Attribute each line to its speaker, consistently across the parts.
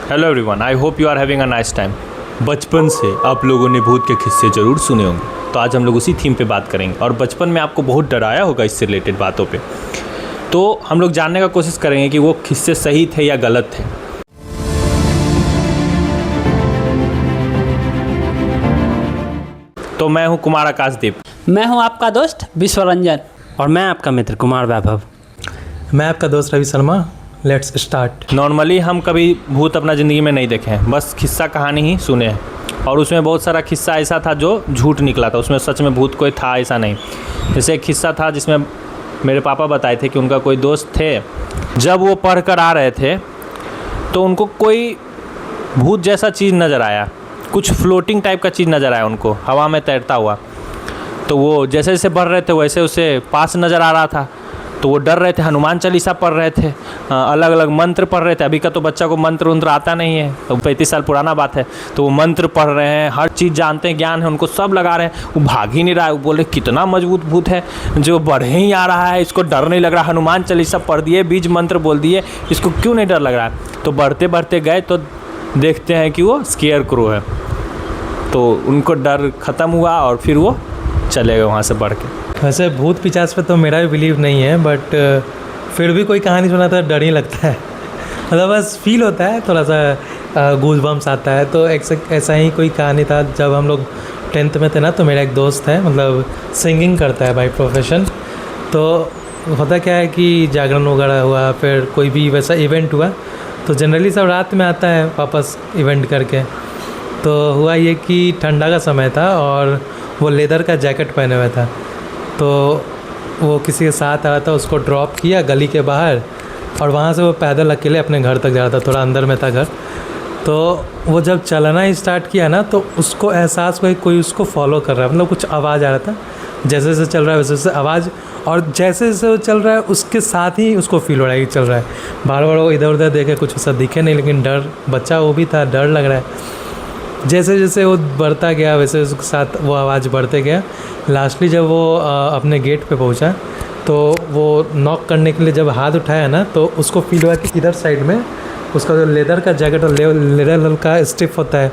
Speaker 1: Hello everyone, I hope you are having a nice time. बचपन से आप लोगों ने भूत के किस्से ज़रूर सुने होंगे, तो आज हम लोग उसी थीम पे बात करेंगे। और बचपन में आपको बहुत डराया होगा इससे रिलेटेड बातों पे, तो हम लोग जानने का कोशिश करेंगे कि वो किस्से सही थे या गलत थे। तो मैं हूँ कुमार आकाशदीप।
Speaker 2: मैं हूं आपका दोस्त विश्वरंजन।
Speaker 3: और मैं आपका मित्र कुमार वैभव।
Speaker 4: मैं आपका दोस्त Ravi Sharma. Let's start.
Speaker 1: Normally हम कभी भूत अपना ज़िंदगी में नहीं देखे हैं, बस किस्सा कहानी ही सुने हैं। और उसमें बहुत सारा किस्सा ऐसा था जो झूठ निकला था, उसमें सच में भूत कोई था ऐसा नहीं। जैसे एक किस्सा था जिसमें मेरे पापा बताए थे कि उनका कोई दोस्त थे, जब वो पढ़ कर आ रहे थे तो उनको कोई भूत जैसा चीज़ नज़र आया, कुछ फ्लोटिंग टाइप का चीज़ नज़र आया उनको, हवा में तैरता हुआ। तो वो जैसे जैसे बढ़ रहे थे वैसे उसे पास नज़र आ रहा था, तो वो डर रहे थे। हनुमान चालीसा पढ़ रहे थे, अलग अलग मंत्र पढ़ रहे थे। अभी का तो बच्चा को मंत्र वंत्र आता नहीं है, तो 35 साल पुराना बात है। तो वो मंत्र पढ़ रहे हैं, हर चीज़ जानते हैं, ज्ञान है उनको, सब लगा रहे हैं। वो भाग ही नहीं रहा है। वो बोले कितना मजबूत भूत है जो बढ़े ही आ रहा है, इसको डर नहीं लग रहा। हनुमान चालीसा पढ़ दिए, बीज मंत्र बोल दिए, इसको क्यों नहीं डर लग रहा है। तो बढ़ते बढ़ते गए तो देखते हैं कि वो स्केयर क्रो है। तो उनको डर ख़त्म हुआ और फिर वो चले गए वहाँ से बढ़ के।
Speaker 4: वैसे भूत पिचास पे तो मेरा भी बिलीव नहीं है, बट फिर भी कोई कहानी सुना तो डर ही लगता है। मतलब बस फील होता है, थोड़ा सा गूज बम्स आता है। तो ऐसा ही कोई कहानी था जब हम लोग 10th में थे ना, तो मेरा एक दोस्त है, मतलब सिंगिंग करता है बाय प्रोफेशन। तो होता क्या है कि जागरण वगैरह हुआ, फिर कोई भी वैसा इवेंट हुआ तो जनरली सब रात में आता है वापस इवेंट करके। तो हुआ ये कि ठंडा का समय था और वो लेदर का जैकेट पहने हुआ था। तो वो किसी के साथ आ रहा था, उसको ड्रॉप किया गली के बाहर और वहाँ से वो पैदल अकेले अपने घर तक जा रहा था, थोड़ा अंदर में था घर। तो वो जब चलना ही स्टार्ट किया ना, तो उसको एहसास हुआ कोई उसको फॉलो कर रहा है। मतलब कुछ आवाज़ आ रहा था, जैसे जैसे चल रहा है वैसे वैसे आवाज़, और जैसे जैसे वो चल रहा है उसके साथ ही उसको फील हो रहा है कि चल रहा है। बार बार वो इधर उधर देखे, कुछ ऐसा दिखे नहीं, लेकिन डर, बच्चा वो भी था, डर लग रहा है। जैसे जैसे वो बढ़ता गया वैसे उसके साथ वो आवाज़ बढ़ते गया। लास्टली जब वो अपने गेट पे पहुंचा तो वो नॉक करने के लिए जब हाथ उठाया ना, तो उसको फील हुआ कि इधर साइड में उसका जो लेदर का जैकेट और लेदर का स्टिफ होता है,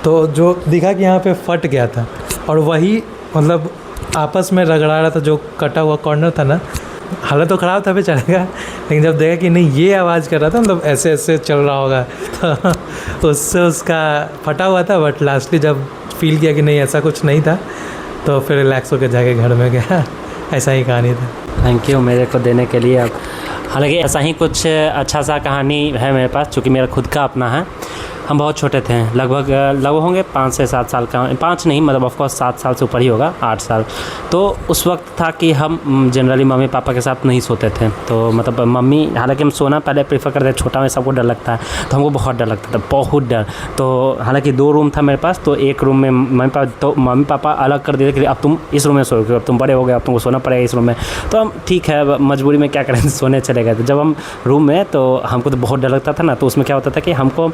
Speaker 4: तो जो दिखा कि यहाँ पे फट गया था। और वही मतलब आपस में रगड़ा रहा था, जो कटा हुआ कॉर्नर था ना। हालत तो ख़राब था, भी चलेगा, लेकिन जब देखा कि नहीं ये आवाज़ कर रहा था, मतलब ऐसे ऐसे चल रहा होगा, तो उससे उसका फटा हुआ था। बट लास्टली जब फील किया कि नहीं ऐसा कुछ नहीं था, तो फिर रिलैक्स होकर जाके घर में गया। ऐसा ही कहानी था।
Speaker 3: थैंक यू मेरे को देने के लिए। अब हालांकि ऐसा ही कुछ अच्छा सा कहानी है मेरे पास, चूँकि मेरा खुद का अपना है। हम बहुत छोटे थे, लगभग होंगे 5 से 7 साल का, 5 नहीं मतलब ऑफकोर्स 7 साल से ऊपर ही होगा, 8 साल। तो उस वक्त था कि हम जनरली मम्मी पापा के साथ नहीं सोते थे। तो मतलब मम्मी, हालांकि हम सोना पहले प्रेफर करते थे, छोटा में सबको डर लगता है, तो हमको बहुत डर लगता था, बहुत डर। तो हालांकि 2 रूम था मेरे पास, तो एक रूम में मम्मी पापा अलग कर दिए कि अब तुम इस रूम में सोओगे, अब तुम बड़े हो गए, अब तुमको सोना पड़ेगा इस रूम में। तो हम ठीक है, मजबूरी में क्या करें, सोने चले गए थे। जब हम रूम में, तो हमको तो बहुत डर लगता था ना, तो उसमें क्या होता था कि हमको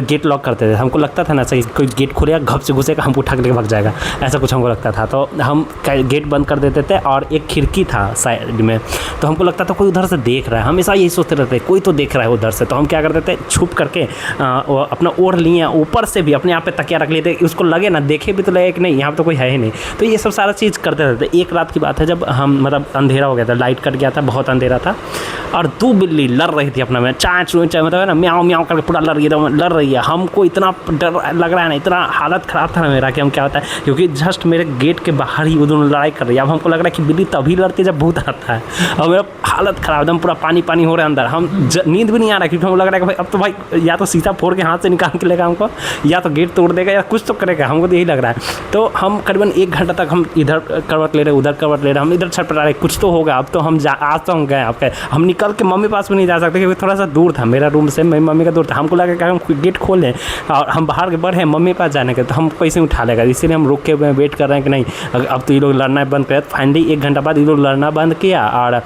Speaker 3: गेट लॉक करते थे। हमको लगता था ना ऐसा कि कोई गेट खुलेगा, घप से घुसेगा, हमको उठा के लेके भाग जाएगा, ऐसा कुछ हमको लगता था। तो हम गेट बंद कर देते थे और एक खिड़की था साइड में, तो हमको लगता था कोई उधर से देख रहा है। हमेशा यही सोचते रहते कोई तो देख रहा है उधर से। तो हम क्या करते थे, छुप करके अपना ओढ़ लिए, ऊपर से भी अपने यहाँ पे तकिया रख लेते, उसको लगे ना, देखे भी तो लगे कि नहीं यहाँ पर तो कोई है ही नहीं। तो ये सब सारा चीज़ करते रहते। एक रात की बात है जब हम मतलब अंधेरा हो गया था, लाइट कट गया था, बहुत अंधेरा था, और 2 बिल्ली लड़ रही थी अपना में, चाय मतलब है ना, म्याऊं म्याऊं करके पूरा लड़ रही है। हमको इतना डर लग रहा है ना, इतना हालत ख़राब था ना मेरा कि हम क्या होता है, क्योंकि जस्ट मेरे गेट के बाहर ही वो दोनों लड़ाई कर रही है। अब हमको लग रहा है कि बिल्ली तभी लड़ती है जब भूत आता है। और मेरा हालत ख़राब, एकदम पूरा पानी पानी हो रहा है अंदर। हम नींद भी नहीं आ रहा, क्योंकि हमको लग रहा है कि भाई अब तो भाई या तो शीशा फोड़ के हाथ से निकाल के लेगा हमको, या तो गेट तोड़ देगा, या कुछ तो करेगा, हमको तो यही लग रहा है। तो हम करीबन 1 घंटा तक हम इधर करवट ले रहे, उधर करवट ले रहे, हम इधर छटपटा रहे, कुछ तो होगा। अब तो हम आज तो हम गए, आपके हम निकल के मम्मी पास भी नहीं जा सकते, क्योंकि थोड़ा सा दूर था मेरा रूम से, मेरी मम्मी का दूर था। हमको लगा कि हम गेट खोल लें और हम बाहर के बढ़े मम्मी पास जाने के, तो हम कैसे उठा लेगा, इसीलिए हम रुक के वेट कर रहे हैं कि नहीं अब तो ये लोग लड़ना बंद कर। फाइनली 1 घंटा बाद ये लोग लड़ना बंद किया और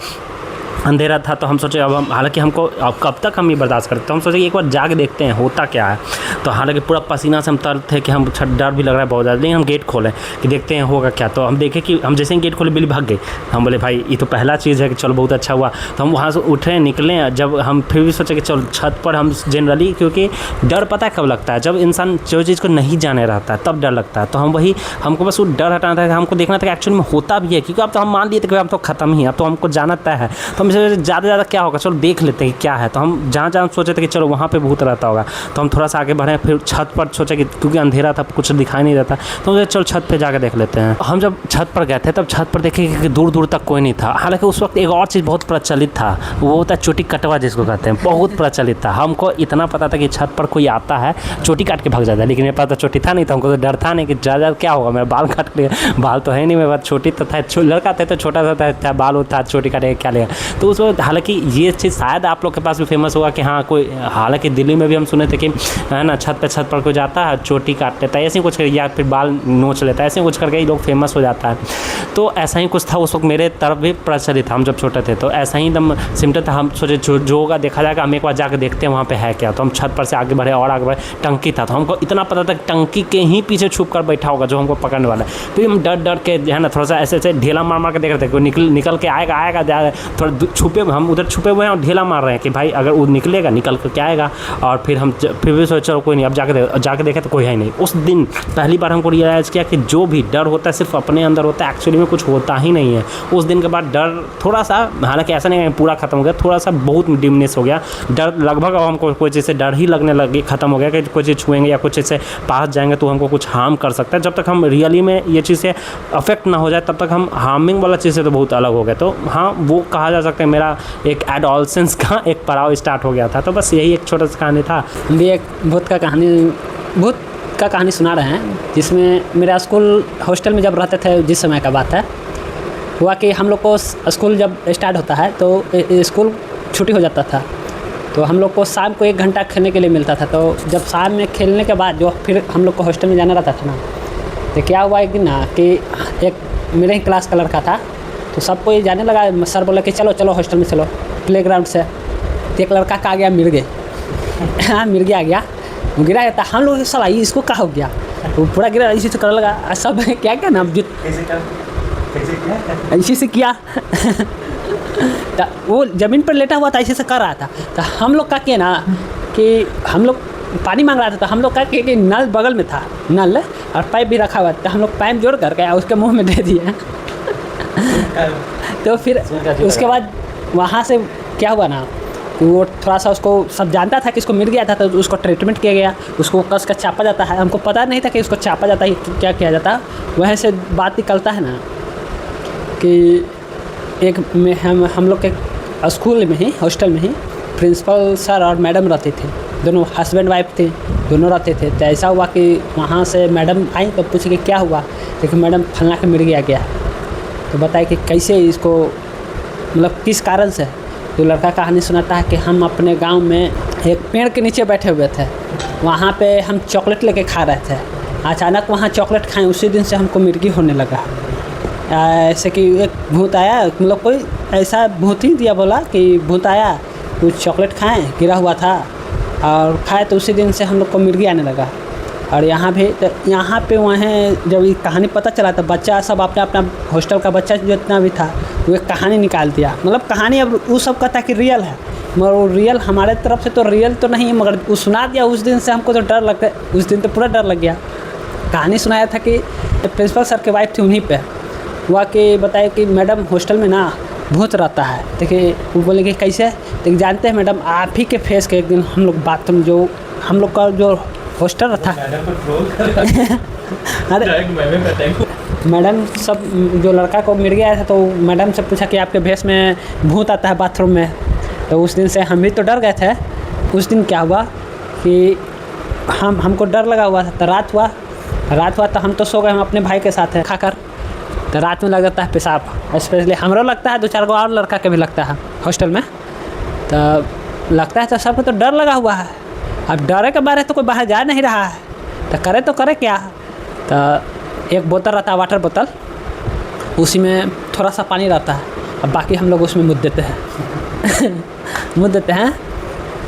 Speaker 3: अंधेरा था तो हम सोचे अब हम, हालांकि हमको अब कब तक हम ये बर्दाश्त करते, तो हम सोचे कि एक बार जाके देखते हैं होता क्या है। तो हालांकि पूरा पसीना से हम तर थे कि हम डर भी लग रहा है बहुत ज़्यादा, लेकिन हम गेट खोलें कि देखते हैं होगा क्या। तो हम देखे कि हम जैसे ही गेट खोले बिल्ली भाग गई। हम बोले भाई ये तो पहला चीज़ है कि चलो बहुत अच्छा हुआ। तो हम वहाँ से उठे निकले, जब हम फिर भी सोचे कि चलो छत पर हम जनरली, क्योंकि डर पता है कब लगता है, जब इंसान जो चीज़ को नहीं जाने रहता है तब डर लगता है। तो हम वही, हमको बस वो डर हटाना था, हमको देखना था कि एक्चुअली में होता भी है, क्योंकि अब तो हम मान लिए थे कि अब तो ख़त्म ही है, अब तो हमको जाना तय है। तो हम ज़्यादा से ज़्यादा क्या होगा, चलो देख लेते हैं कि क्या है। तो हम जहाँ जहाँ सोचे थे कि चलो वहाँ पे भूत रहता होगा, तो हम थोड़ा सा आगे बढ़े, फिर छत पर सोचे कि क्योंकि अंधेरा था कुछ दिखाई नहीं देता, तो हम चलो छत पे जाकर देख लेते हैं। हम जब छत पर गए थे तब छत पर देखे कि दूर दूर तक कोई नहीं था। हालांकि उस वक्त एक और चीज़ बहुत प्रचलित था, वो होता है चोटी कटवा जिसको कहते हैं, बहुत प्रचलित था। हमको इतना पता था कि छत पर कोई आता है चोटी काट के भाग जाता है, लेकिन मेरे पास तो चोटी था नहीं, तो हमको तो डर था नहीं कि ज़्यादा क्या होगा, मेरा बाल काट लिया। बाल तो है नहीं मेरे पास, छोटी तो था, लड़का था तो छोटा सा था, बाल होता है, चोटी काटेगा क्या लेगा। तो उस वक्त हालांकि ये चीज़ शायद आप लोग के पास भी फेमस होगा कि हाँ कोई, हालांकि दिल्ली में भी हम सुने थे कि है ना छत पर कोई जाता है चोटी काट लेता है ऐसे ही कुछ, या फिर बाल नोच लेता है, ऐसे कुछ करके ही लोग फेमस हो जाता है। तो ऐसा ही कुछ था उस वक्त मेरे तरफ भी प्रचलित था, हम जब छोटे थे तो ऐसा ही एकदम सिम्टम था। हम सोचे जो होगा देखा जाएगा, हम एक बार जाकर देखते हैं वहाँ पे है क्या। तो हम छत पर से आगे बढ़े और आगे बढ़े, टंकी था, तो हमको इतना पता था कि टंकी के ही पीछे छुप कर बैठा होगा जो हमको पकड़ने वाला है। फिर हम डर के है ना थोड़ा सा ऐसे ढेला मार के देख रहे थे कोई निकल के आएगा, थोड़ा छुपे, हम उधर छुपे हुए हैं और ढेला मार रहे हैं कि भाई अगर वो निकलेगा निकल कर क्या आएगा। और फिर हम फिर भी सोचे चलो कोई नहीं, अब जाके देखे तो कोई है नहीं। उस दिन पहली बार हमको रियलाइज़ किया कि जो भी डर होता है सिर्फ अपने अंदर होता है, एक्चुअली में कुछ होता ही नहीं है। उस दिन के बाद डर थोड़ा सा, हालांकि ऐसा नहीं है पूरा खत्म हो गया, थोड़ा सा बहुत डिमनेस हो गया डर लगभग। अब हमको कोई चीज़ से डर ही लगने लगी, खत्म हो गया कि कोई चीज़ छुएंगे या कुछ से पास जाएंगे तो हमको कुछ हार्म कर सकता है। जब तक हम रियली में ये चीज़ से अफेक्ट ना हो जाए तब तक हम हार्मिंग वाला चीज़ से तो बहुत अलग हो गए। तो हाँ वो कहा जा सकता है मेरा एक एडोलसेंस का एक पड़ाव स्टार्ट हो गया था। तो बस यही एक छोटा सा कहानी था।
Speaker 2: हम भी एक भूत का कहानी सुना रहे हैं, जिसमें मेरा स्कूल हॉस्टल में जब रहते थे जिस समय का बात है, हुआ कि हम लोग को स्कूल जब स्टार्ट होता है तो स्कूल छुट्टी हो जाता था, तो हम लोग को शाम को 1 घंटा खेलने के लिए मिलता था। तो जब शाम में खेलने के बाद जो फिर हम लोग को हॉस्टल में जाना रहता था ना, तो क्या हुआ एक दिन ना कि एक मेरे ही क्लास का लड़का था, तो सबको ये जाने लगा, सर बोला कि चलो हॉस्टल में चलो प्लेग्राउंड से। तो एक लड़का का आ गया मिर्गे, हाँ मिर्गे आ गया, वो गिरा था। हम लोग साला इसको क्या हो गया, वो पूरा गिरा, इसी से करने लगा सब क्या ना इसी से किया तो वो ज़मीन पर लेटा हुआ था, इसी से कर रहा था। तो हम लोग का किया ना कि हम लोग पानी मांग रहा था, तो हम लोग का कि नल बगल में था, नल और पाइप भी रखा हुआ था, तो हम लोग पाइप जोड़ करके उसके मुंह में दे दिए। तो फिर उसके बाद वहाँ से क्या हुआ ना, वो थोड़ा सा उसको सब जानता था कि इसको मिल गया था, तो उसको ट्रीटमेंट किया गया, उसको कस का चापा जाता है। हमको पता नहीं था कि उसको चापा जाता है, क्या किया जाता। वहीं से बात निकलता है ना कि एक में हम लोग के स्कूल में ही हॉस्टल में ही प्रिंसिपल सर और मैडम रहते थे, दोनों हस्बैंड वाइफ थे, दोनों रहते थे। तो ऐसा हुआ कि वहाँ से मैडम आई तो पूछे कि क्या हुआ, लेकिन मैडम फलना के मिल गया, तो बताए कि कैसे इसको, मतलब किस कारण से। तो लड़का कहानी सुनाता है कि हम अपने गांव में एक पेड़ के नीचे बैठे हुए थे, वहाँ पे हम चॉकलेट लेके खा रहे थे। अचानक वहाँ चॉकलेट खाएं, उसी दिन से हमको मिर्गी होने लगा। ऐसे कि एक भूत आया, मतलब कोई ऐसा भूत ही दिया, बोला कि भूत आया, कुछ चॉकलेट खाएं, गिरा हुआ था और खाए, तो उसी दिन से हम लोग को मिर्गी आने लगा। और यहाँ भी तो यहाँ पे वहाँ जब ये कहानी पता चला तो बच्चा सब अपना अपना हॉस्टल का बच्चा जितना भी था वो एक कहानी निकाल दिया। मतलब कहानी अब वो सब कहता कि रियल है, मगर वो रियल हमारे तरफ से तो रियल तो नहीं है, मगर वो सुना दिया। उस दिन से हमको तो डर लगता, उस दिन तो पूरा डर लग गया। कहानी सुनाया था कि प्रिंसिपल सर की वाइफ थी, उन्हीं पे हुआ कि बताए कि मैडम हॉस्टल में ना भूत रहता है। देखिए वो बोले कि कैसे, तो जानते हैं मैडम आप ही के फेस के एक दिन हम लोग बाथरूम, जो हम लोग का जो हॉस्टल था अरे मैडम सब जो लड़का को मिल गया था, तो मैडम से पूछा कि आपके भेस में भूत आता है बाथरूम में। तो उस दिन से हम भी तो डर गए थे। उस दिन क्या हुआ कि हमको डर लगा हुआ था, तो रात हुआ तो हम तो सो गए, हम अपने भाई के साथ है खाकर। तो रात में लग जाता है पेशाब, स्पेशली हमरो लगता है, 2-4 गो और लड़का के भी लगता है हॉस्टल में। तो लगता है तो सबको तो डर लगा हुआ है। अब डरे के बारे तो कोई बाहर जा नहीं रहा है, तो करे क्या। तो एक बोतल रहता है, वाटर बोतल, उसी में थोड़ा सा पानी रहता है, अब बाकी हम लोग उसमें मुद्दे देते हैं मुद्दे देते हैं।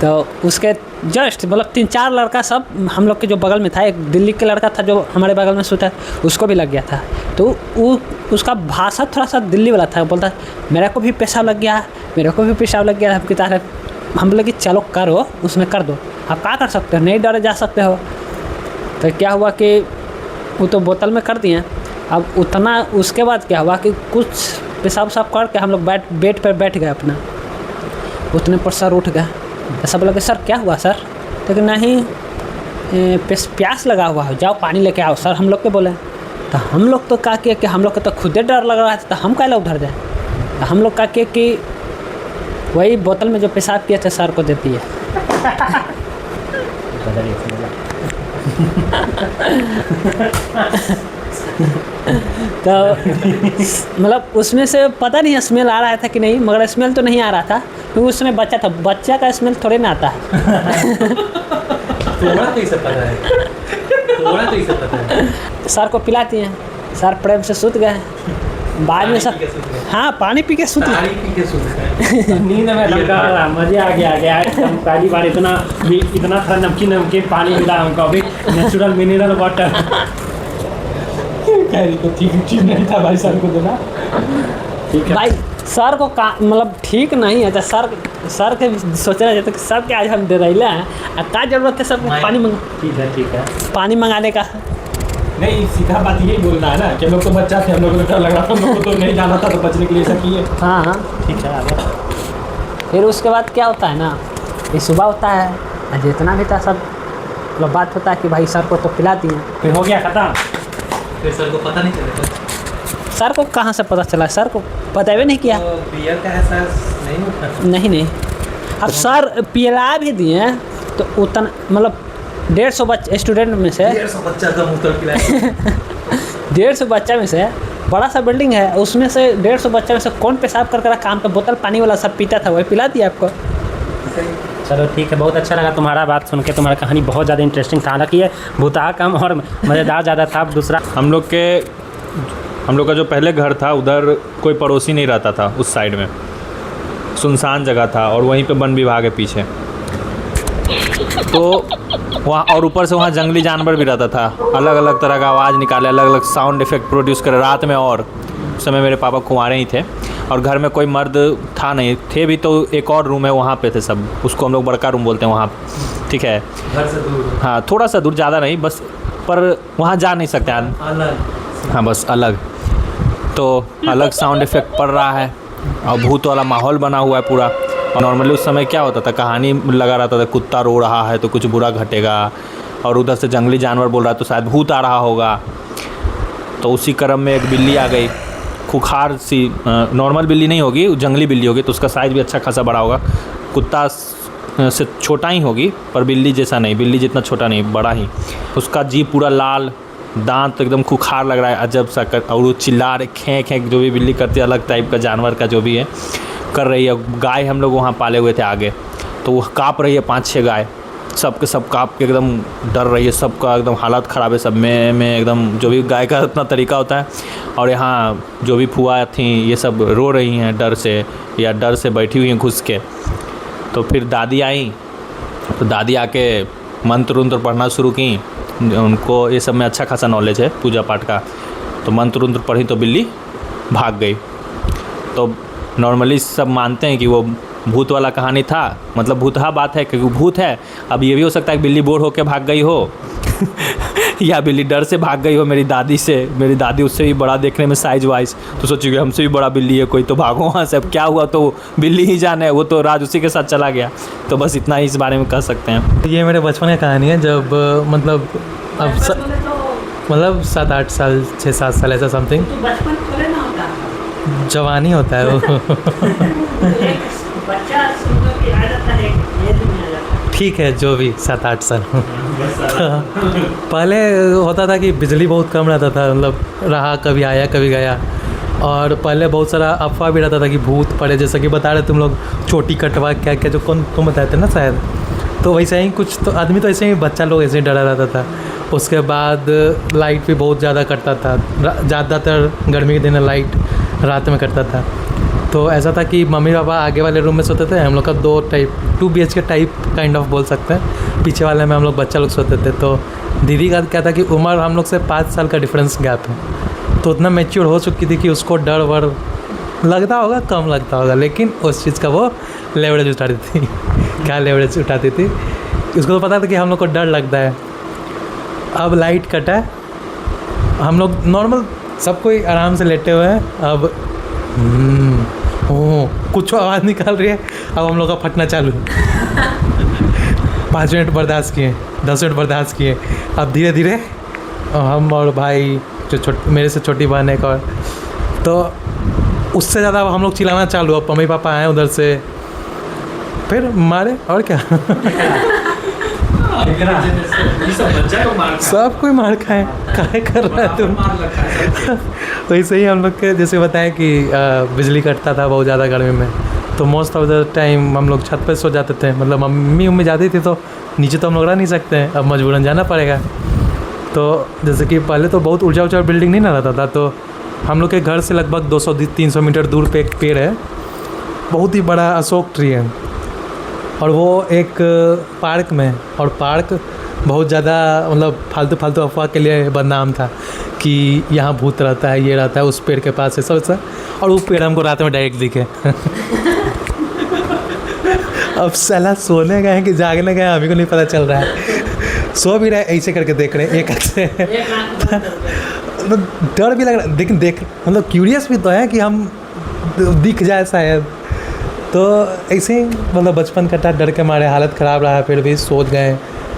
Speaker 2: तो उसके जस्ट मतलब 3-4 लड़का सब हम लोग के जो बगल में था, एक दिल्ली के लड़का था जो हमारे बगल में सोता, उसको भी लग गया था। तो वो उसका भाषा थोड़ा सा दिल्ली वाला था, बोलता मेरे को भी पेशाब लग गया, मेरे को भी पेशाब लग गया। आपकी तरह हम लोग कि चलो करो, उसमें कर दो, आप क्या कर सकते हो, नहीं डरे जा सकते हो। तो क्या हुआ कि वो तो बोतल में कर दिए। अब उतना उसके बाद क्या हुआ कि कुछ पेशाब साफ करके हम लोग बेड पर बैठ गए अपना। उतने पर सर उठ गया, तो सब लगे सर क्या हुआ सर, तो कि नहीं प्यास लगा हुआ है, जाओ पानी लेके आओ सर हम लोग के बोले। तो हम लोग तो क्या किया कि हम लोग को तो खुदे डर लग रहा था, तो हम कैसे उधर जाए। तो हम लोग क्या किया कि वही बोतल में जो पेशाब किए थे सर को देती है तो मतलब उसमें से पता नहीं स्मेल आ रहा था कि नहीं, मगर स्मेल तो नहीं आ रहा था क्योंकि उस समय बच्चा था, बच्चा का स्मेल थोड़े ना आता है
Speaker 4: थोड़ा तो इसे पता है, थोड़ा तो इसे पता है।
Speaker 2: सर को पिलाती हैं, सर प्रेम से सूत गए बाद में सर। हाँ पानी पी के सूत गए
Speaker 3: नींद में मजे आ गया एकदम। पहली बार इतना था नमकीन पानी मिला हमको, अभी नेचुरल मिनरल वाटर तो ठीक नहीं था भाई सर को देना। ठीक है
Speaker 2: भाई सर को मतलब ठीक नहीं है, तो सर के सोचना चाहिए कि सर के आज हम दे रहे हैं, क्या जरूरत है सर को पानी
Speaker 3: ठीक है
Speaker 2: पानी मंगाने का।
Speaker 3: नहीं सीधा बात यही बोलना है ना कि हम लोग तो बच्चा थे, हम लोग को डर लग रहा था, हम लोग को तो नहीं जाना था, तो बचने के लिए ऐसा किए।
Speaker 2: हाँ
Speaker 3: ठीक है आगे।
Speaker 2: फिर उसके बाद क्या होता है ना, ये सुबह होता है, जितना भी था सब मतलब बात होता है कि भाई सर को तो पिला दिए।
Speaker 3: फिर हो गया खत्म।
Speaker 4: फिर सर को पता नहीं चलेगा,
Speaker 2: सर को कहाँ से पता चला, सर को पता भी नहीं किया।
Speaker 4: तो बियर का एहसास नहीं होता।
Speaker 2: नहीं अब सर पिला भी दिए तो उतना मतलब 150 बच्चे स्टूडेंट में से
Speaker 4: 150 बच्चा का मुँह तोड़ पिलाया
Speaker 2: 150 बच्चा में से बड़ा सा बिल्डिंग है, उसमें से 150 बच्चा में से कौन पेशाब कर कर काम पे बोतल पानी वाला सब पीता था, वही पिला दिया आपको।
Speaker 3: चलो ठीक है, बहुत अच्छा लगा तुम्हारा बात सुन के, तुम्हारा कहानी बहुत ज़्यादा इंटरेस्टिंग था। हालांकि ये भूतहा कम और मज़ेदार ज़्यादा था। दूसरा
Speaker 1: हम लोग का जो पहले घर था उधर कोई पड़ोसी नहीं रहता था, उस साइड में सुनसान जगह था और वहीं पे वन विभाग है पीछे, तो वहाँ और ऊपर से वहाँ जंगली जानवर भी रहता था, अलग अलग तरह का आवाज़ निकाले, अलग अलग साउंड इफ़ेक्ट प्रोड्यूस करे रात में। और उस समय मेरे पापा कुंवारे ही थे और घर में कोई मर्द था नहीं, थे भी तो एक और रूम है वहाँ पे थे सब, उसको हम लोग बड़का रूम बोलते हैं वहाँ, ठीक है
Speaker 4: घर से दूर।
Speaker 1: हाँ थोड़ा सा दूर, ज़्यादा नहीं बस, पर वहाँ जा नहीं सकते
Speaker 4: अलग।
Speaker 1: हाँ बस अलग, तो अलग साउंड इफ़ेक्ट पड़ रहा है और भूत वाला माहौल बना हुआ है पूरा। और नॉर्मली उस समय क्या होता था, कहानी लगा रहता था, कुत्ता रो रहा है तो कुछ बुरा घटेगा, और उधर से जंगली जानवर बोल रहा है तो शायद भूत आ रहा होगा। तो उसी क्रम में एक बिल्ली आ गई, खुखार सी, नॉर्मल बिल्ली नहीं होगी, जंगली बिल्ली होगी, तो उसका साइज़ भी अच्छा खासा बड़ा होगा, कुत्ता से छोटा ही होगी पर बिल्ली जैसा नहीं, बिल्ली जितना छोटा नहीं, बड़ा ही। उसका जीभ पूरा लाल, दांत एकदम खुखार लग रहा है अजब सा कर, और वो चिल्ला रहे खें खें, जो भी बिल्ली करती है अलग टाइप का जानवर का जो भी है कर रही है। गाय हम लोग वहाँ पाले हुए थे आगे, तो वो काँप रही है 5-6 गाय, सब के सब काँप के एकदम डर रही है, सबका एकदम हालत ख़राब है, सब में एकदम जो भी गाय का अपना तरीका होता है। और यहाँ जो भी फुआ थी ये सब रो रही हैं डर से, या डर से बैठी हुई हैं घुस के। तो फिर दादी आई, तो दादी आके मंत्र उंत्र पढ़ना शुरू की, उनको ये सब में अच्छा खासा नॉलेज है पूजा पाठ का, तो मंत्र उंत्र पढ़ी तो बिल्ली भाग गई। तो नॉर्मली सब मानते हैं कि वो भूत वाला कहानी था, मतलब भूतहा बात है क्योंकि भूत है। अब ये भी हो सकता है कि बिल्ली बोर होकर भाग गई हो या बिल्ली डर से भाग गई हो मेरी दादी से, मेरी दादी उससे भी बड़ा देखने में साइज वाइज, तो सोची कि हमसे भी बड़ा बिल्ली है कोई, तो भागो वहाँ से। अब क्या हुआ तो बिल्ली ही जाने, वो तो राज उसी के साथ चला गया। तो बस इतना ही इस बारे में कह सकते हैं।
Speaker 4: ये मेरे बचपन की कहानी है, जब मतलब अब मतलब 7-8 साल 6-7 साल ऐसा समथिंग,
Speaker 2: बचपन थोड़े ना होता है,
Speaker 4: जवानी होता है वो
Speaker 2: बच्चा की आदत है, ये दुनिया जाता है।
Speaker 4: ठीक है जो भी 7-8 साल पहले होता था कि बिजली बहुत कम रहता था, मतलब रहा कभी आया कभी गया, और पहले बहुत सारा अफवाह भी रहता था कि भूत पड़े, जैसा कि बता रहे तुम लोग चोटी कटवा क्या क्या जो कौन तुम बताए थे ना शायद, तो वैसे ही कुछ तो आदमी तो ऐसे ही बच्चा लोग ऐसे ही डरा रहता था। उसके बाद लाइट भी बहुत ज़्यादा कटता था, ज़्यादातर गर्मी के दिन लाइट रात में कटता था। तो ऐसा था कि मम्मी पापा आगे वाले रूम में सोते थे, हम लोग का 2 BHK टाइप काइंड ऑफ बोल सकते हैं, पीछे वाले में हम लोग बच्चा लोग सोते थे। तो दीदी का क्या था कि उम्र हम लोग से 5 साल का डिफरेंस गैप है, तो उतना मैच्योर हो चुकी थी कि उसको डर वर लगता होगा, कम लगता होगा, लेकिन उस चीज़ का वो लेवरेज उठाती थी। क्या लेवरेज उठाती थी, उसको तो पता था कि हम लोग को डर लगता है। अब लाइट कटा है, हम लोग नॉर्मल सब कोई आराम से लेटे हुए हैं, अब कुछ आवाज़ निकाल रही है, अब हम लोग का फटना चालू। 5 मिनट बर्दाश्त किए, 10 मिनट बर्दाश्त किए, अब धीरे धीरे हम और भाई जो मेरे से छोटी बहन एक और, तो उससे ज़्यादा हम लोग चिल्लाना चालू। अब मम्मी पापा आए उधर से, फिर मारे और क्या। सब कोई मार खाए, काहे कर रहा है तुम। वैसे ही हम लोग के जैसे बताएं कि बिजली कटता था बहुत ज़्यादा गर्मी में, तो मोस्ट ऑफ द टाइम हम लोग छत पे सो जाते थे। मतलब मम्मी जाती थी तो नीचे तो हम लोग रह नहीं सकते हैं, अब मजबूरन जाना पड़ेगा। तो जैसे कि पहले तो बहुत ऊंचा बिल्डिंग नहीं ना रहता था, तो हम लोग के घर से लगभग 200-300 मीटर दूर पे एक पेड़ है, बहुत ही बड़ा अशोक ट्री है, और वो एक पार्क में, और पार्क बहुत ज़्यादा मतलब फालतू अफवाह के लिए बदनाम था कि यहाँ भूत रहता है, ये रहता है, उस पेड़ के पास है सब। और वो पेड़ हमको रात में डायरेक्ट दिखे। अब साला सोने गए हैं कि जागने गए हमें को नहीं पता चल रहा है। सो भी रहे, ऐसे करके देख रहे हैं एक से। डर भी लग रहा है, लेकिन मतलब क्यूरियस भी तो है कि हम दिख जाए शायद। तो ऐसे ही मतलब बचपन कटा, डर के मारे हालत ख़राब रहा, फिर भी सोच गए।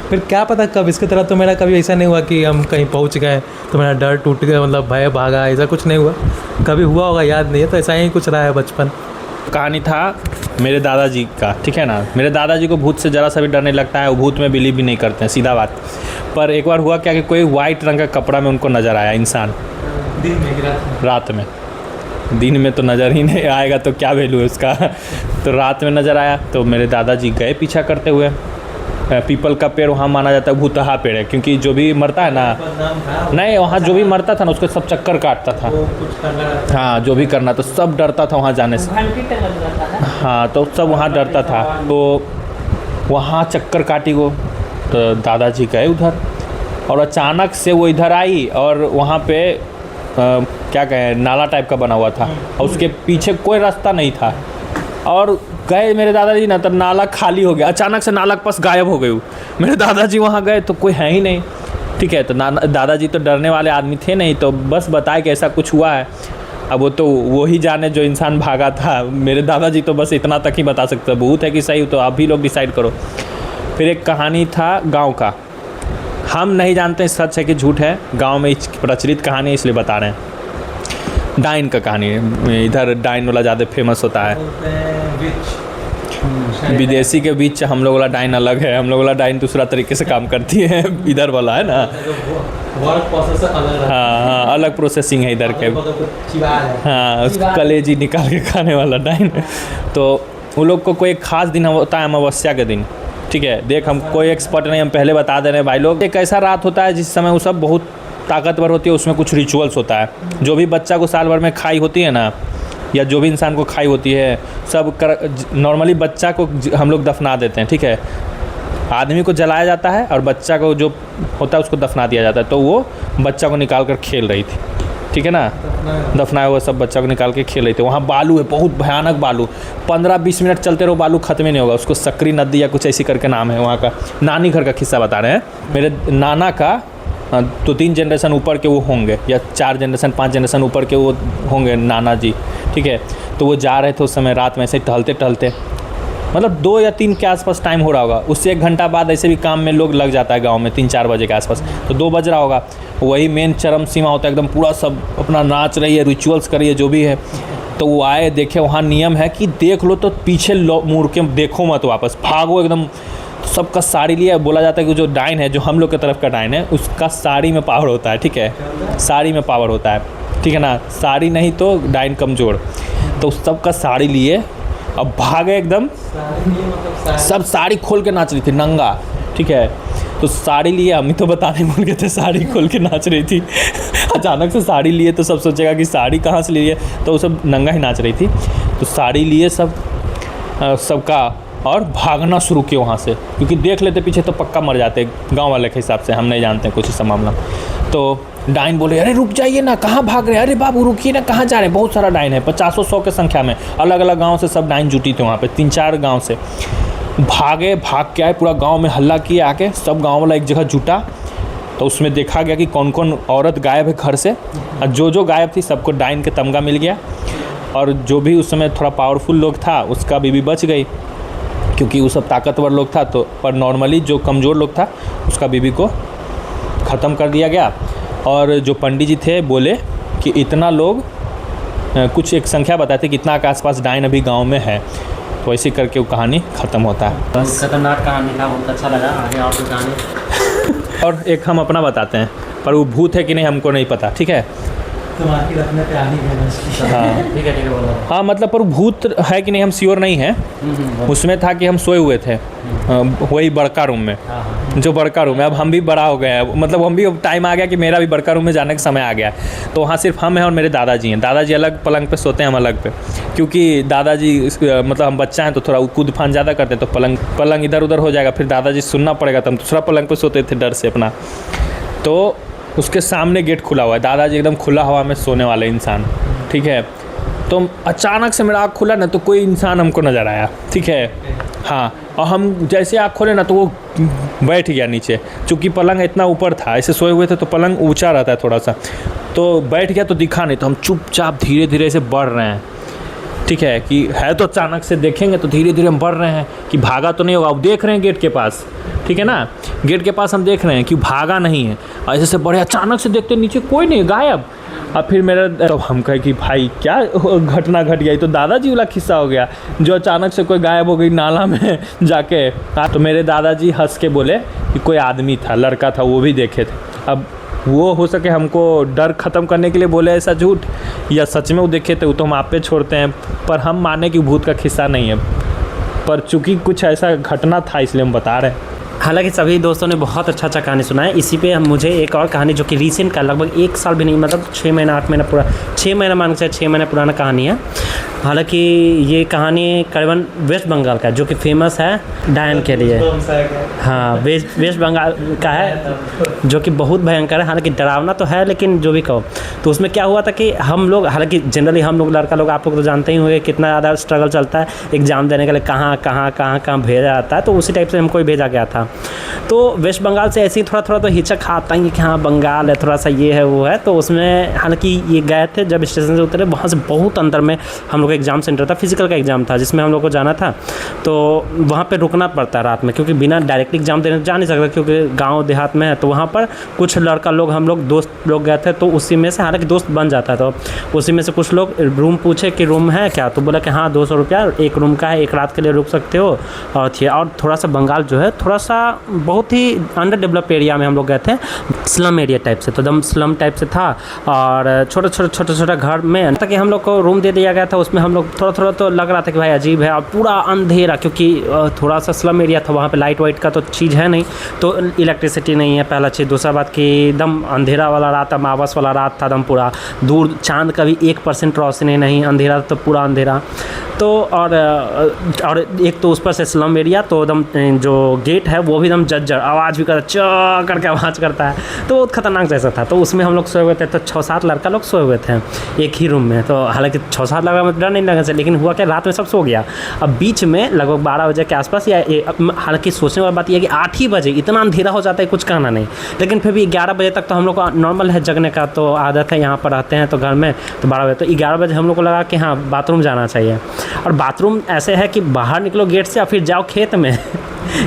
Speaker 4: फिर क्या पता कब इसकी तरह तो मेरा कभी ऐसा नहीं हुआ कि हम कहीं पहुंच गए तो मेरा डर टूट गया, मतलब भय भागा, ऐसा कुछ नहीं हुआ। कभी हुआ होगा याद नहीं है, तो ऐसा ही कुछ रहा है बचपन।
Speaker 1: कहानी था मेरे दादाजी का, ठीक है ना। मेरे दादाजी को भूत से ज़रा सा भी डर नहीं लगता है, वो भूत में बिलीव भी नहीं करते हैं, सीधा बात। पर एक बार हुआ क्या कि कोई वाइट रंग का कपड़ा में उनको नज़र आया इंसान,
Speaker 4: दिन में
Speaker 1: रात में। दिन में तो नज़र ही नहीं आएगा तो क्या वैल्यू है उसका। तो रात में नज़र आया, तो मेरे दादाजी गए पीछा करते हुए। पीपल का पेड़ वहाँ माना जाता है भूतहा पेड़ है, क्योंकि जो भी मरता है ना, नहीं वहाँ जो भी मरता था ना उसको सब चक्कर काटता था। हाँ, जो भी करना तो सब डरता था वहाँ जाने से। हाँ, तो सब वहाँ डरता था, तो वहाँ चक्कर काटी वो। तो दादाजी गए उधर, और अचानक से वो इधर आई, और वहाँ पे क्या कहें, नाला टाइप का बना हुआ था, और उसके पीछे कोई रास्ता नहीं था। और गए मेरे दादाजी ना, तब नाला खाली हो गया, अचानक से नाला के पास गायब हो गई। मेरे दादाजी वहाँ गए तो कोई है ही नहीं, ठीक है। तो दादाजी तो डरने वाले आदमी थे नहीं, तो बस बताए कि ऐसा कुछ हुआ है। अब वो तो वो ही जाने जो इंसान भागा था। मेरे दादाजी तो बस इतना तक ही बता सकते, भूत है कि सही, तो आप भी लोग डिसाइड करो। फिर एक कहानी था गाँव का, हम नहीं जानते सच है कि झूठ है, गांव में प्रचलित कहानी है इसलिए बता रहे हैं। डाइन का कहानी है, इधर डाइन वाला ज़्यादा फेमस होता है। विदेशी के बीच हम लोग वाला डाइन अलग है, हम लोग वाला डाइन दूसरा तरीके से काम करती है, इधर वाला है ना
Speaker 4: वर्क प्रोसेस अलग।
Speaker 1: हाँ, अलग प्रोसेसिंग है इधर के। हाँ, उसको कलेजी निकाल के खाने वाला डाइन। तो उन लोग को कोई एक खास दिन होता है, अमावस्या के दिन, ठीक है। देख, हम कोई एक्सपर्ट नहीं, हम पहले बता दे रहे हैं भाई लोग। एक ऐसा रात होता है जिस समय वो सब बहुत ताकतवर होती है, उसमें कुछ रिचुअल्स होता है। जो भी बच्चा को साल भर में खाई होती है ना, या जो भी इंसान को खाई होती है, सब नॉर्मली बच्चा को हम लोग दफना देते हैं, ठीक है। आदमी को जलाया जाता है और बच्चा को जो होता है उसको दफना दिया जाता है। तो वो बच्चा को निकाल कर खेल रही थी, ठीक है ना, दफनाया हुआ सब बच्चा को निकाल के खेल रही थी। वहाँ बालू है, बहुत भयानक बालू, 15-20 मिनट चलते रहो, बालू खत्म ही नहीं होगा। उसको सक्री नदी या कुछ ऐसी करके नाम है वहाँ का। नानी घर का किस्सा बता रहे हैं। मेरे नाना का 2-3 जनरेशन ऊपर के वो होंगे, या 4 जनरेशन 5 जनरेशन ऊपर के वो होंगे नाना जी, ठीक है। तो वो जा रहे थे उस समय रात में ऐसे टहलते टहलते, मतलब 2 या 3 के आसपास टाइम हो रहा होगा। उससे 1 घंटा बाद ऐसे भी काम में लोग लग जाता है गांव में, 3-4 बजे के आसपास, तो 2 बज रहा होगा। वही मेन चरम सीमा होता है, एकदम पूरा सब अपना नाच रही है, रिचुअल्स कर रही है, जो भी है। तो वो आए, देखे, वहाँ नियम है कि देख लो तो पीछे मुड़ के देखो मत, वापस भागो एकदम। सबका साड़ी लिया। बोला जाता है कि जो डाइन है, जो हम लोग की तरफ का डाइन है, उसका साड़ी में पावर होता है, ठीक है, साड़ी में पावर होता है, ठीक है ना। साड़ी नहीं तो डाइन कमज़ोर। तो सबका साड़ी लिए अब भागे एकदम, सब साड़ी खोल के नाच रही थी नंगा, ठीक है। तो साड़ी लिए, हम ही तो बताने भूल गए थे, साड़ी खोल के नाच रही थी। अचानक से साड़ी लिए तो सब सोचेगा कि साड़ी कहाँ से ली है, तो वो सब नंगा ही नाच रही थी। तो साड़ी लिए सबका और भागना शुरू किया वहाँ से, क्योंकि देख लेते पीछे तो पक्का मर जाते गांव वाले के हिसाब से, हम नहीं जानते कुछ इस मामला। तो डाइन बोले अरे रुक जाइए ना, कहाँ भाग रहे हैं, अरे बाबू रुकिए ना, कहाँ जा रहे हैं, बहुत सारा डाइन है, 50-100 के संख्या में, अलग अलग गाँव से सब डाइन जुटी थे वहाँ पे, 3-4 गाँव से भाग के आए, पूरा गाँव में हल्ला किए आके, सब गाँव वाला एक जगह जुटा। तो उसमें देखा गया कि कौन कौन औरत गायब है घर से, और जो गायब थी सबको डाइन के तमगा मिल गया, और जो भी उस समय थोड़ा पावरफुल लोग था उसका बीवी बच गई, क्योंकि वो सब ताकतवर लोग था। तो पर नॉर्मली जो कमज़ोर लोग था उसका बीवी को ख़त्म कर दिया गया। और जो पंडित जी थे बोले कि इतना लोग, कुछ एक संख्या बताते कि इतना के आसपास डाइन अभी गांव में है। तो ऐसे करके वो कहानी ख़त्म होता है।
Speaker 3: बस खतरनाक कहानी था, बहुत अच्छा लगा। आगे और कुछ कहानी
Speaker 1: और एक हम अपना बताते हैं, पर वो भूत है कि नहीं हमको नहीं पता, ठीक है।
Speaker 4: तुम्हारी रखने पे आनी है।
Speaker 1: हाँ
Speaker 3: ठीक है बोलो।
Speaker 1: हाँ, मतलब पर भूत है कि नहीं हम श्योर नहीं हैं। उसमें था कि हम सोए हुए थे वही बड़का रूम में, जो बड़का रूम है। अब हम भी बड़ा हो गए हैं, मतलब हम भी अब टाइम आ गया कि मेरा भी बड़का रूम में जाने का समय आ गया। तो वहाँ सिर्फ हम हैं और मेरे दादाजी हैं। दादाजी अलग पलंग पे सोते हैं, हम अलग पे, क्योंकि दादाजी मतलब हम बच्चा हैं तो थोड़ा कूद फान ज़्यादा करते हैं, तो पलंग इधर उधर हो जाएगा, फिर दादाजी सुनना पड़ेगा। तो हम दूसरा पलंग पे सोते थे डर से अपना। तो उसके सामने गेट खुला हुआ है, दादाजी एकदम खुला हवा में सोने वाले इंसान, ठीक है। तो अचानक से मेरा आँख खुला ना, तो कोई इंसान हमको नज़र आया, ठीक है। हाँ, और हम जैसे आँख खोले ना तो वो बैठ गया नीचे, चूँकि पलंग इतना ऊपर था, ऐसे सोए हुए थे तो पलंग ऊंचा रहता है थोड़ा सा, तो बैठ गया तो दिखा नहीं। तो हम चुपचाप धीरे धीरे से बढ़ रहे हैं, ठीक है, कि है तो अचानक से देखेंगे तो धीरे धीरे हम बढ़ रहे हैं कि भागा तो नहीं होगा। अब देख रहे हैं गेट के पास, ठीक है ना, गेट के पास हम देख रहे हैं कि भागा नहीं है। ऐसे से बड़े अचानक से देखते नीचे कोई नहीं, गायब। और फिर मेरा तो हम कहे कि भाई क्या घटना घट गई। तो दादाजी वाला किस्सा हो गया, जो अचानक से कोई गायब हो गई नाला में जाके। तो मेरे दादाजी हंस के बोले कि कोई आदमी था, लड़का था, वो भी देखे थे। अब वो हो सके हमको डर ख़त्म करने के लिए बोले ऐसा झूठ, या सच में वो देखे थे, वो तो हम आप पे छोड़ते हैं। पर हम माने कि भूत का किस्सा नहीं है, पर चूँकि कुछ ऐसा घटना था इसलिए हम बता रहे हैं।
Speaker 3: हालांकि सभी दोस्तों ने बहुत अच्छा कहानी सुना है। इसी पे मुझे एक और कहानी जो कि रिसेंट का, लगभग 1 साल भी नहीं, मतलब 6 महीना 8 महीना पूरा, 6 महीना मान के 6 महीना पुराना कहानी है। हालांकि ये कहानी करीबन वेस्ट बंगाल का है, जो कि फेमस है डायन के लिए। हाँ, वेस्ट बंगाल का है, जो कि बहुत भयंकर है। हालांकि डरावना तो है, लेकिन जो भी कहो। तो उसमें क्या हुआ था कि हम लोग, हालांकि जनरली हम लोग लड़का लोग, आप लोग तो जानते ही होंगे कितना ज़्यादा स्ट्रगल चलता है एग्ज़ाम देने के लिए, कहाँ भेजा जाता है। तो उसी टाइप से हमको भेजा गया था। तो वेस्ट बंगाल से ऐसे ही थोड़ा तो हिचक आता है कि हाँ बंगाल है, थोड़ा सा ये है वो है। तो उसमें हालांकि ये गए थे, जब स्टेशन से उतरे वहाँ से बहुत अंदर में हम लोग का एग्ज़ाम सेंटर था, फिजिकल का एग्ज़ाम था जिसमें हम लोग को जाना था। तो वहाँ पे रुकना पड़ता है रात में, क्योंकि बिना डायरेक्ट एग्ज़ाम देने जा नहीं सकता, क्योंकि गाँव देहात में है। तो वहाँ पर कुछ लड़का लोग, हम लोग दोस्त लोग गए थे, तो उसी में से, हालांकि दोस्त बन जाता है, तो उसी में से कुछ लोग रूम पूछे कि रूम है क्या, तो बोला कि हाँ 200 रुपया एक रूम का है, एक रात के लिए रुक सकते हो। और थोड़ा सा बंगाल जो है थोड़ा सा बहुत ही अंडर डेवलप एरिया में हम लोग गए थे, स्लम एरिया टाइप से, तो एकदम स्लम टाइप से था। और छोटा घर में ताकि हम लोग को रूम दे दिया गया था। उसमें हम लोग थोड़ा तो लग रहा था कि भाई अजीब है, और पूरा अंधेरा, क्योंकि थोड़ा सा स्लम एरिया था, वहाँ पे लाइट वाइट का तो चीज़ है नहीं, तो इलेक्ट्रिसिटी नहीं है, पहला चीज़। दूसरा बात कि एकदम अंधेरा वाला रात, अमावस वाला रात था, एकदम पूरा दूर, चांद का भी 1% रोशनी नहीं, अंधेरा तो पूरा अंधेरा। तो और एक तो उस पर से स्लम एरिया, तो एकदम जो गेट है वो भी एकदम जज्जर आवाज़ भी करता, च करके आवाज़ करता है, तो बहुत खतरनाक जैसा था। तो उसमें हम लोग सोए हुए थे, तो 6-7 लड़का लोग सोए हुए थे एक ही रूम में। तो हालांकि 6-7 लड़का में डर नहीं लगा से, लेकिन हुआ क्या, रात में सब सो गया। अब बीच में लगभग 12 बजे के आसपास, या हालांकि सोचने वाली बात यह है कि 8 ही बजे इतना अंधेरा हो जाता है, कुछ कहना नहीं, लेकिन फिर भी 11 बजे तक तो हम लोग का नॉर्मल है जगने का, तो आदत है, यहाँ पर रहते हैं तो घर में। तो 12 बजे, तो 11 बजे हम लोग को लगा कि हाँ बाथरूम जाना चाहिए। और बाथरूम ऐसे है कि बाहर निकलो गेट से और फिर जाओ खेत में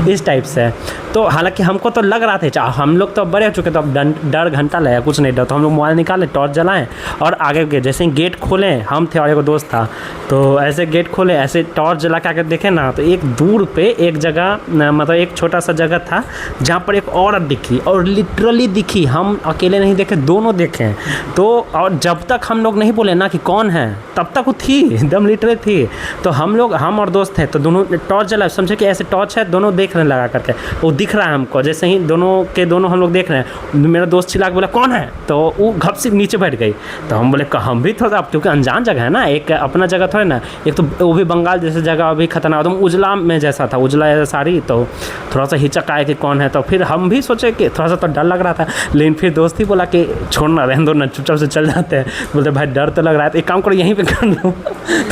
Speaker 3: इस टाइप से। तो हालांकि हमको तो लग रहा था, हम लोग तो बड़े हो चुके, तो अब डर घंटा लगा, कुछ नहीं डर। तो हम लोग मोबाइल निकाले, टॉर्च जलाएं और आगे गए। जैसे ही गेट खोलें, हम थे और एक दोस्त था, तो ऐसे गेट खोले, ऐसे टॉर्च जला के आकर देखे ना, तो एक दूर पे एक जगह, मतलब एक छोटा सा जगह था जहाँ पर एक औरत दिखी, और लिटरली दिखी, हम अकेले नहीं देखे, दोनों देखे। तो और जब तक हम लोग नहीं बोले ना कि कौन है, तब तक वो थी, एकदम लिटरली थी। तो हम और दोस्त थे, तो दोनों टॉर्च जला, समझे कि ऐसे टॉर्च है, दोनों दोनों देख रहे हैं लगा करके, वो दिख रहा है हमको, जैसे ही दोनों हम लोग देख रहे हैं, मेरा दोस्त चिल्ला के बोला कौन है, तो वो घप से नीचे बैठ गई। तो हम बोले हम भी थोड़ा, क्योंकि अनजान जगह है ना, एक अपना जगह थोड़ा ना, एक तो वो भी बंगाल जैसे जगह, अभी खतरनाक एकदम उजला में जैसा था, उजला जैसा साड़ी, तो थोड़ा सा हिचक आए कि कौन है। तो फिर हम भी सोचे कि थोड़ा सा तो डर लग रहा था, लेकिन फिर दोस्त ही बोला कि छोड़ना, रहने दो ना, चुपचाप से चल जाते हैं। बोलते भाई डर तो लग रहा है, तो एक काम करो यहीं पे कर लो।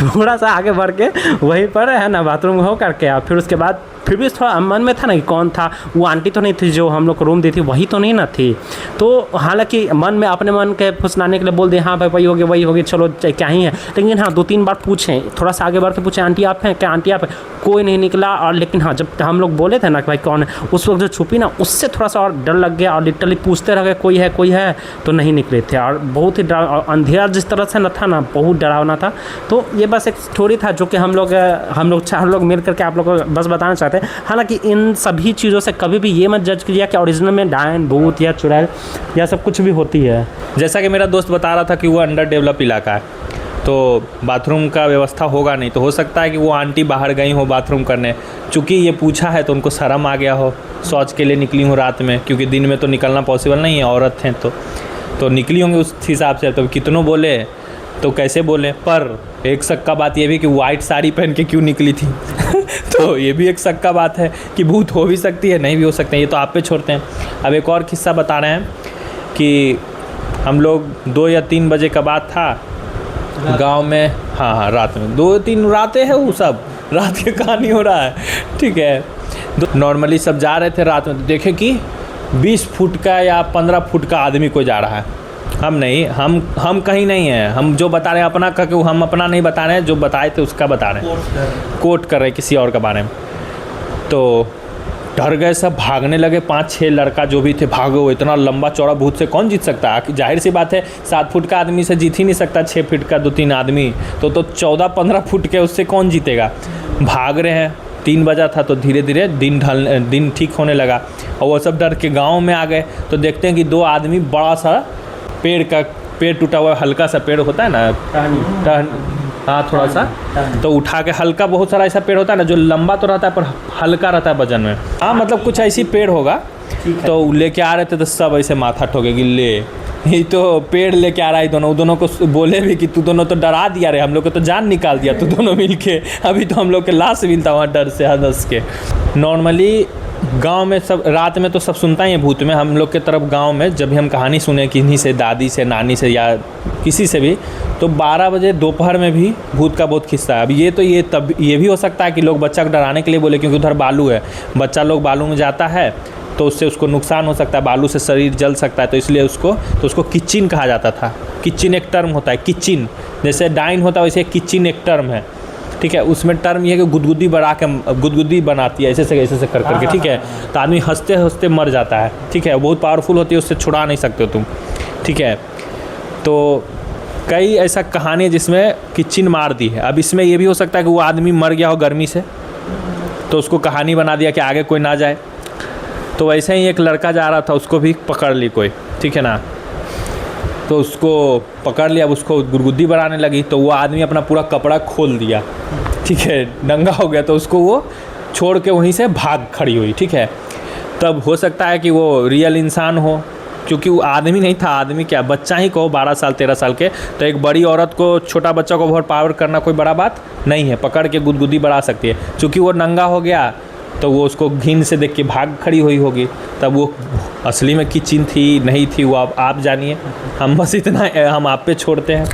Speaker 3: थोड़ा सा आगे बढ़ के वहीं पर है ना बाथरूम हो करके, फिर उसके बाद फिर भी थोड़ा मन में था ना कि कौन था, वो आंटी तो नहीं थी जो हम लोग को रूम दी थी, वही तो नहीं ना थी। तो हालांकि मन में अपने मन के फुसलाने के लिए बोल दिए हाँ भाई वही होगी चलो क्या ही है, लेकिन हाँ 2-3 बार पूछें, थोड़ा सा आगे बढ़ के पूछें आंटी आप हैं क्या, आंटी आप हैं, कोई नहीं निकला। और लेकिन हाँ जब हम लोग बोले थे ना कि भाई कौन है, उस वक्त जो छुपी ना, उससे थोड़ा सा और डर लग गया, और लिटरली पूछते रह गए कोई है, तो नहीं निकले थे। और बहुत ही अंधेरा जिस तरह से न था ना, बहुत डरावना था। तो ये बस एक स्टोरी था जो कि हम लोग 4 लोग मिल करके आप लोग को बस बताना चाहते हैं। हालांकि इन सभी चीज़ों से कभी भी ये मत जज कीजिए कि ओरिजिनल में डायन, भूत या चुड़ैल या सब कुछ भी होती है।
Speaker 1: जैसा कि मेरा दोस्त बता रहा था कि वो अंडर डेवलप इलाका है, तो बाथरूम का व्यवस्था होगा नहीं, तो हो सकता है कि वो आंटी बाहर गई हो बाथरूम करने, चूँकि ये पूछा है तो उनको शर्म आ गया हो, शौच के लिए निकली हो रात में, क्योंकि दिन में तो निकलना पॉसिबल नहीं है, औरत हैं तो निकली होंगी उस हिसाब से। तो कितनों बोले तो कैसे बोले, पर एक सक्का बात ये भी कि वाइट साड़ी पहन के क्यों निकली थी। तो ये भी एक सक्का बात है कि भूत हो भी सकती है, नहीं भी हो सकते हैं, ये तो आप पे छोड़ते हैं। अब एक और किस्सा बता रहे हैं कि हम लोग 2 या 3 बजे का बात था गांव में, हाँ रात में 2-3 रातें हैं, वो सब रात की कहानी हो रहा है, ठीक है। नॉर्मली सब जा रहे थे रात में, तो देखे कि 20 फुट का या 15 फुट का आदमी कोई जा रहा है। हम नहीं, हम कहीं नहीं हैं, हम जो बता रहे हैं अपना का, क्यों हम अपना नहीं बता रहे हैं, जो बताए थे उसका बता रहे हैं, कोट कर रहे हैं किसी और के बारे में। तो डर गए सब, भागने लगे, 5-6 लड़का जो भी थे भागो, इतना लंबा चौड़ा भूत से कौन जीत सकता है, जाहिर सी बात है 7 फुट का आदमी से जीत ही नहीं सकता, 6 फीट का 2-3 आदमी, तो 14-15 फुट के उससे कौन जीतेगा। भाग रहे हैं, 3 बजा था, तो धीरे धीरे दिन ठीक होने लगा, और वो सब डर के गाँव में आ गए। तो देखते हैं कि 2 आदमी बड़ा सा पेड़ टूटा हुआ हल्का सा पेड़ होता है ना, हाँ थोड़ा सा, तो उठा के हल्का, बहुत सारा ऐसा पेड़ होता है ना जो लंबा तो रहता है पर हल्का रहता है वजन में, हाँ मतलब कुछ ऐसी पेड़ होगा, तो लेके आ रहे थे, तो सब ऐसे माथा ठोके कि ले ये तो पेड़ लेके आ रहा है। दोनों को बोले भी कि तू दोनों तो डरा दिया रे, हम लोग को तो जान निकाल दिया तू दोनों मिलके, अभी तो हम लोग के लाश मिलता वहाँ डर से हंस के। नॉर्मली गांव में सब रात में तो सब सुनता ही है भूत में, हम लोग के तरफ गांव में जब भी हम कहानी सुने किन्हीं से, दादी से, नानी से या किसी से भी, तो 12 बजे दोपहर में भी भूत का बहुत किस्सा है। अब ये भी हो सकता है कि लोग बच्चा को डराने के लिए बोले, क्योंकि उधर बालू है, बच्चा लोग बालू में जाता है तो उससे उसको नुकसान हो सकता है, बालू से शरीर जल सकता है, तो इसलिए उसको किच्चिन कहा जाता था। किच्चिन एक टर्म होता है, किच्चिन जैसे डाइन होता है वैसे किच्चिन एक टर्म है, ठीक है। उसमें टर्म ये है कि गुदगुदी बनाती है ऐसे कर करके, ठीक है, तो आदमी हंसते हंसते मर जाता है, ठीक है, बहुत पावरफुल होती है, उससे छुड़ा नहीं सकते हो तुम, ठीक है। तो कई ऐसा कहानी है जिसमें किच्चिन मार दी है। अब इसमें ये भी हो सकता है कि वो आदमी मर गया हो गर्मी से, तो उसको कहानी बना दिया कि आगे कोई ना जाए। तो वैसे ही एक लड़का जा रहा था, उसको भी पकड़ ली कोई, ठीक है ना, तो उसको पकड़ लिया, अब उसको गुदगुदी बनाने लगी, तो वो आदमी अपना पूरा कपड़ा खोल दिया, ठीक है, नंगा हो गया, तो उसको वो छोड़ के वहीं से भाग खड़ी हुई, ठीक है। तब हो सकता है कि वो रियल इंसान हो, क्योंकि वो आदमी नहीं था, आदमी क्या बच्चा ही कहो 12 साल 13 साल के, तो एक बड़ी औरत को छोटा बच्चा को ओवर पावर करना कोई बड़ा बात नहीं है, पकड़ के गुदगुदी बढ़ा सकती है। चूँकि वो नंगा हो गया तो वो उसको घिन से देख के भाग खड़ी हुई होगी, तब वो असली में किच्चिन थी नहीं थी वो आप जानिए, हम बस इतना हम आप पे छोड़ते हैं।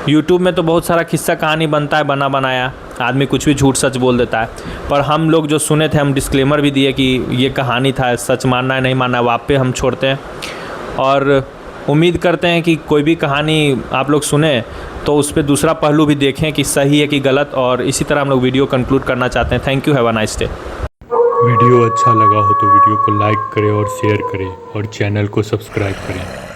Speaker 1: यूट्यूब में तो बहुत सारा किस्सा कहानी बनता है, बना बनाया, आदमी कुछ भी झूठ सच बोल देता है, पर हम लोग जो सुने थे हम डिस्क्लेमर भी दिए कि ये कहानी था, सच मानना है नहीं मानना है आप पे हम छोड़ते हैं। और उम्मीद करते हैं कि कोई भी कहानी आप लोग सुने तो उस पर दूसरा पहलू भी देखें कि सही है कि गलत, और इसी तरह हम लोग वीडियो कंक्लूड करना चाहते हैं। Thank you, have a nice day.
Speaker 5: Video अच्छा लगा हो तो वीडियो को लाइक करें और शेयर करें और चैनल को सब्सक्राइब करें।